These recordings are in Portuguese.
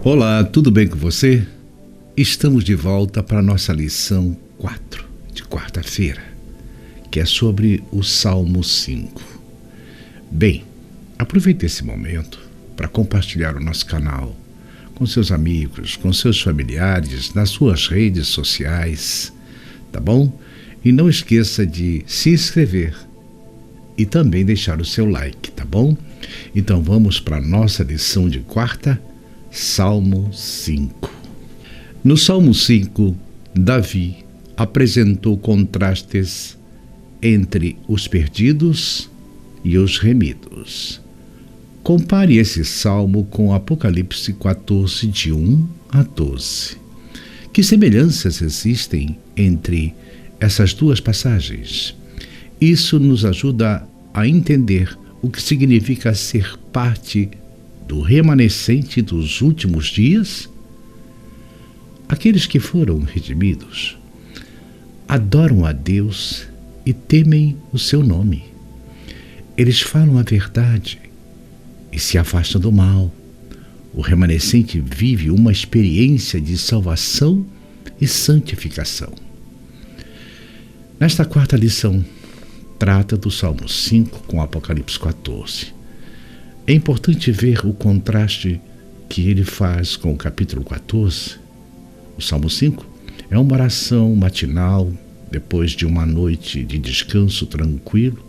Olá, tudo bem com você? Estamos de volta para a nossa lição 4 de quarta-feira, que é sobre o Salmo 5. Bem, aproveite esse momento para compartilhar o nosso canal com seus amigos, com seus familiares, nas suas redes sociais, tá bom? E não esqueça de se inscrever e também deixar o seu like, tá bom? Então vamos para a nossa lição de quarta, Salmo 5. No Salmo 5, Davi apresentou contrastes entre os perdidos e os remidos. Compare esse salmo com Apocalipse 14, de 1 a 12. Que semelhanças existem entre essas duas passagens? Isso nos ajuda a entender o que significa ser parte do remanescente dos últimos dias. Aqueles que foram redimidos adoram a Deus e temem o seu nome. Eles falam a verdade e se afastam do mal. O remanescente vive uma experiência de salvação e santificação. Nesta quarta lição, trata do Salmo 5 com Apocalipse 14. É importante ver o contraste que ele faz com o capítulo 14. O Salmo 5 é uma oração matinal, depois de uma noite de descanso tranquilo.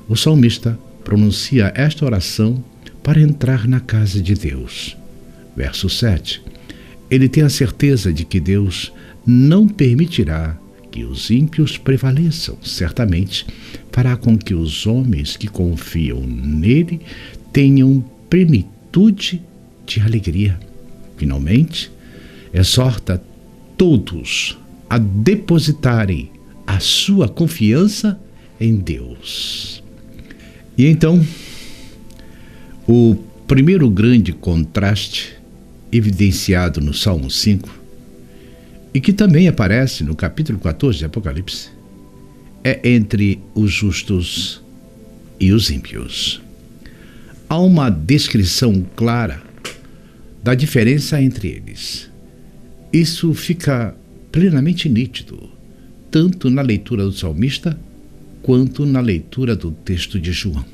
O salmista pronuncia esta oração para entrar na casa de Deus. Verso 7. Ele tem a certeza de que Deus não permitirá que os ímpios prevaleçam. Certamente fará com que os homens que confiam nele tenham plenitude de alegria. Finalmente, exorta todos a depositarem a sua confiança em Deus. E então, o primeiro grande contraste evidenciado no Salmo 5, e que também aparece no capítulo 14 de Apocalipse, é entre os justos e os ímpios. Há uma descrição clara da diferença entre eles. Isso fica plenamente nítido, tanto na leitura do salmista, quanto na leitura do texto de João.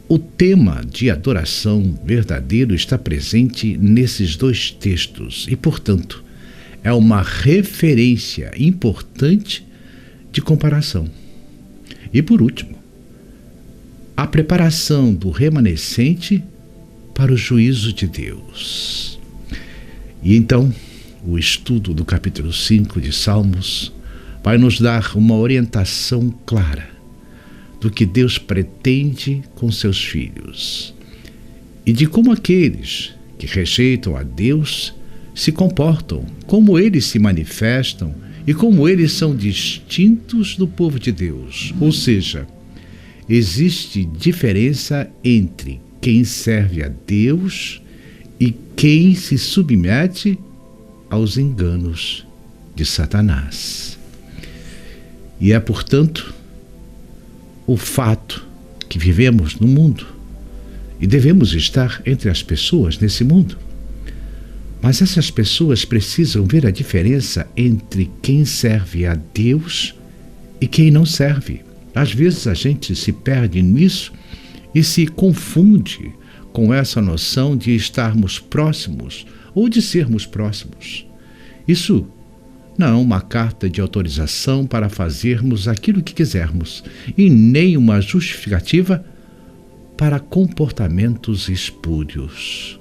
O tema de adoração verdadeiro está presente nesses dois textos e, portanto, é uma referência importante de comparação. E, por último, a preparação do remanescente para o juízo de Deus. E então, o estudo do capítulo 5 de Salmos vai nos dar uma orientação clara do que Deus pretende com seus filhos e de como aqueles que rejeitam a Deus se comportam, como eles se manifestam e como eles são distintos do povo de Deus. Ou seja, existe diferença entre quem serve a Deus e quem se submete aos enganos de Satanás. E é, portanto, o fato que vivemos no mundo e devemos estar entre as pessoas nesse mundo. Mas essas pessoas precisam ver a diferença entre quem serve a Deus e quem não serve. Às vezes a gente se perde nisso e se confunde com essa noção de estarmos próximos ou de sermos próximos. Isso não é uma carta de autorização para fazermos aquilo que quisermos e nem uma justificativa para comportamentos espúrios.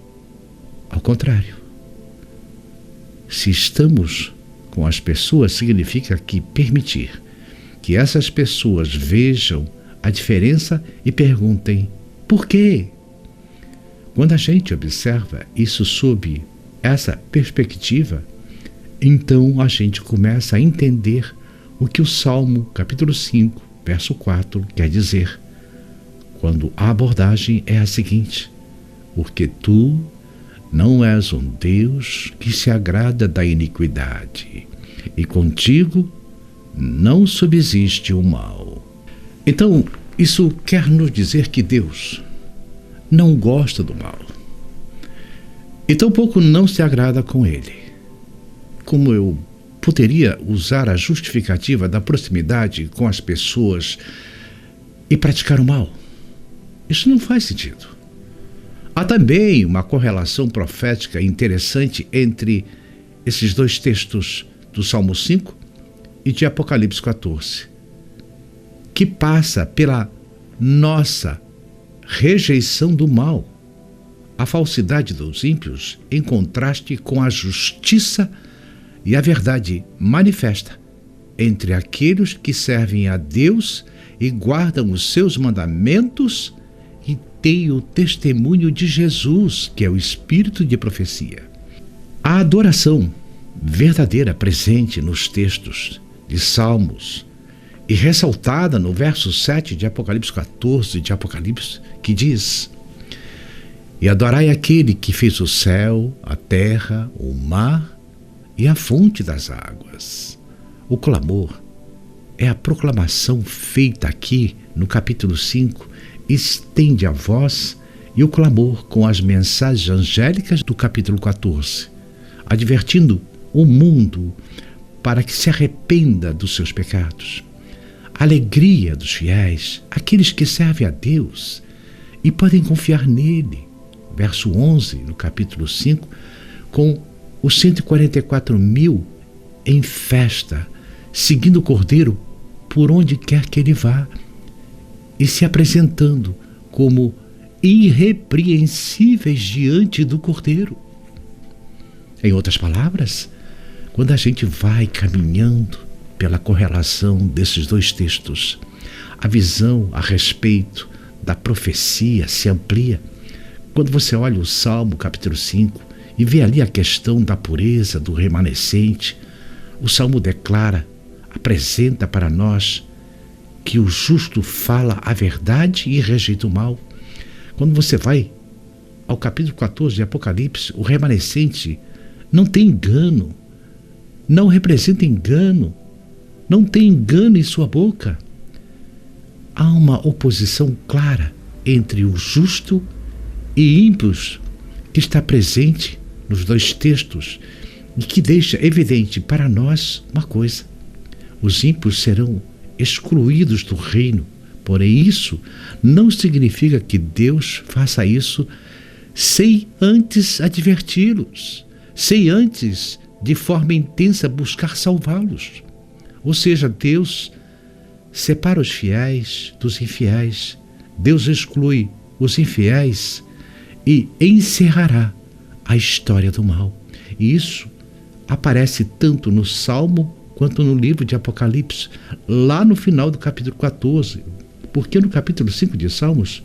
Ao contrário, se estamos com as pessoas, significa que permitir que essas pessoas vejam a diferença e perguntem por quê. Quando a gente observa isso sob essa perspectiva, então a gente começa a entender o que o Salmo, capítulo 5, verso 4, quer dizer, quando a abordagem é a seguinte: porque tu não és um Deus que se agrada da iniquidade, e contigo não subsiste o mal. Então, isso quer nos dizer que Deus não gosta do mal. e tampouco não se agrada com ele. Como eu poderia usar a justificativa da proximidade com as pessoas e praticar o mal? Isso não faz sentido. Há também uma correlação profética interessante entre esses dois textos do Salmo 5 e de Apocalipse 14, que passa pela nossa rejeição do mal, a falsidade dos ímpios em contraste com a justiça e a verdade manifesta entre aqueles que servem a Deus e guardam os seus mandamentos e têm o testemunho de Jesus, que é o espírito de profecia. A adoração verdadeira presente nos textos de Salmos e ressaltada no verso 7 de Apocalipse 14 de Apocalipse, que diz: e adorai aquele que fez o céu, a terra, o mar e a fonte das águas. O clamor é a proclamação feita aqui no capítulo 5, estende a voz e o clamor com as mensagens angélicas do capítulo 14, advertindo o mundo para que se arrependa dos seus pecados. A alegria dos fiéis, aqueles que servem a Deus e podem confiar nele. Verso 11, no capítulo 5, com os 144 mil em festa, seguindo o Cordeiro por onde quer que ele vá e se apresentando como irrepreensíveis diante do Cordeiro. Em outras palavras, quando a gente vai caminhando pela correlação desses dois textos, a visão a respeito da profecia se amplia. Quando você olha o Salmo capítulo 5 e vê ali a questão da pureza do remanescente, o Salmo declara, apresenta para nós que o justo fala a verdade e rejeita o mal. Quando você vai ao capítulo 14 de Apocalipse, o remanescente não tem engano, não representa engano, não tem engano em sua boca. Há uma oposição clara entre o justo e ímpios que está presente nos dois textos e que deixa evidente para nós uma coisa: os ímpios serão excluídos do reino. Porém, isso não significa que Deus faça isso sem antes adverti-los, sem antes, de forma intensa, buscar salvá-los. Ou seja, Deus separa os fiéis dos infiéis. Deus exclui os infiéis e encerrará a história do mal. E isso aparece tanto no Salmo quanto no livro de Apocalipse, lá no final do capítulo 14, porque no capítulo 5 de Salmos,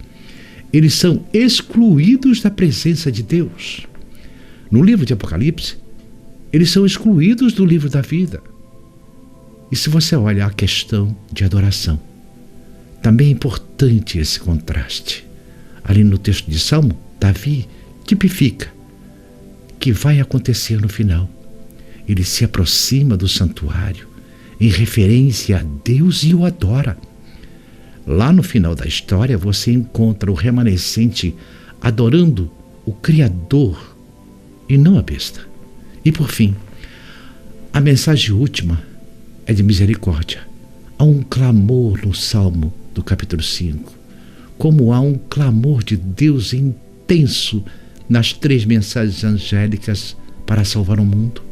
eles são excluídos da presença de Deus. No livro de Apocalipse, eles são excluídos do livro da vida. E se você olha a questão de adoração, também é importante esse contraste. Ali no texto de Salmo, Davi tipifica que vai acontecer no final. Ele se aproxima do santuário em referência a Deus e o adora. Lá no final da história você encontra o remanescente adorando o Criador e não a besta. E por fim, a mensagem última é de misericórdia. Há um clamor no Salmo do capítulo 5, como há um clamor de Deus intenso nas 3 mensagens angélicas para salvar o mundo.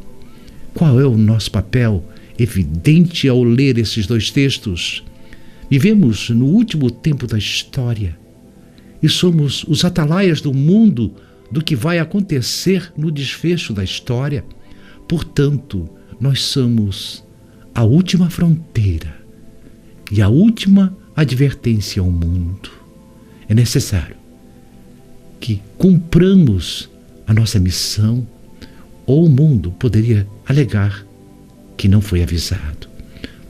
Qual é o nosso papel evidente ao ler esses 2 textos? Vivemos no último tempo da história e somos os atalaias do mundo do que vai acontecer no desfecho da história. Portanto, nós somos a última fronteira e a última advertência ao mundo. É necessário que cumpramos a nossa missão, ou o mundo poderia alegar que não foi avisado.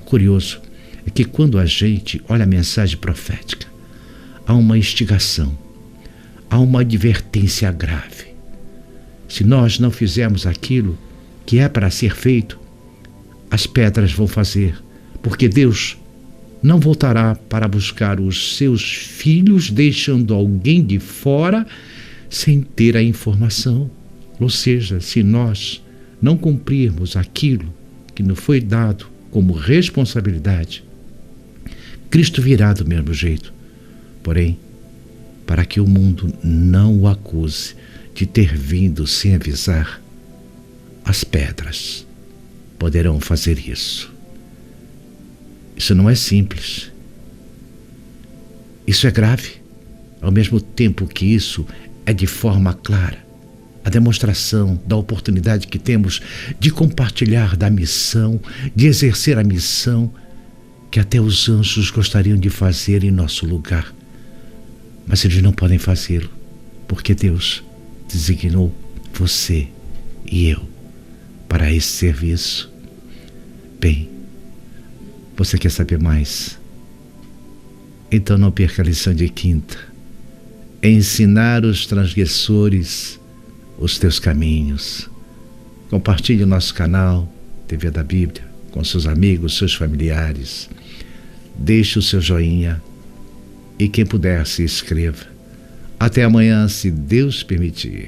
O curioso é que quando a gente olha a mensagem profética, há uma instigação, há uma advertência grave. Se nós não fizermos aquilo que é para ser feito, as pedras vão fazer, porque Deus não voltará para buscar os seus filhos, deixando alguém de fora sem ter a informação. Ou seja, se nós não cumprirmos aquilo que nos foi dado como responsabilidade, Cristo virá do mesmo jeito. Porém, para que o mundo não o acuse de ter vindo sem avisar, as pedras poderão fazer isso. Isso não é simples. Isso é grave. Ao mesmo tempo que isso é de forma clara, a demonstração da oportunidade que temos de compartilhar da missão, de exercer a missão que até os anjos gostariam de fazer em nosso lugar. Mas eles não podem fazê-lo, porque Deus designou você e eu para esse serviço. Bem, você quer saber mais? Então não perca a lição de quinta. Ensinar os transgressores os teus caminhos. Compartilhe o nosso canal TV da Bíblia com seus amigos, seus familiares. Deixe o seu joinha e quem puder se inscreva. Até amanhã, se Deus permitir.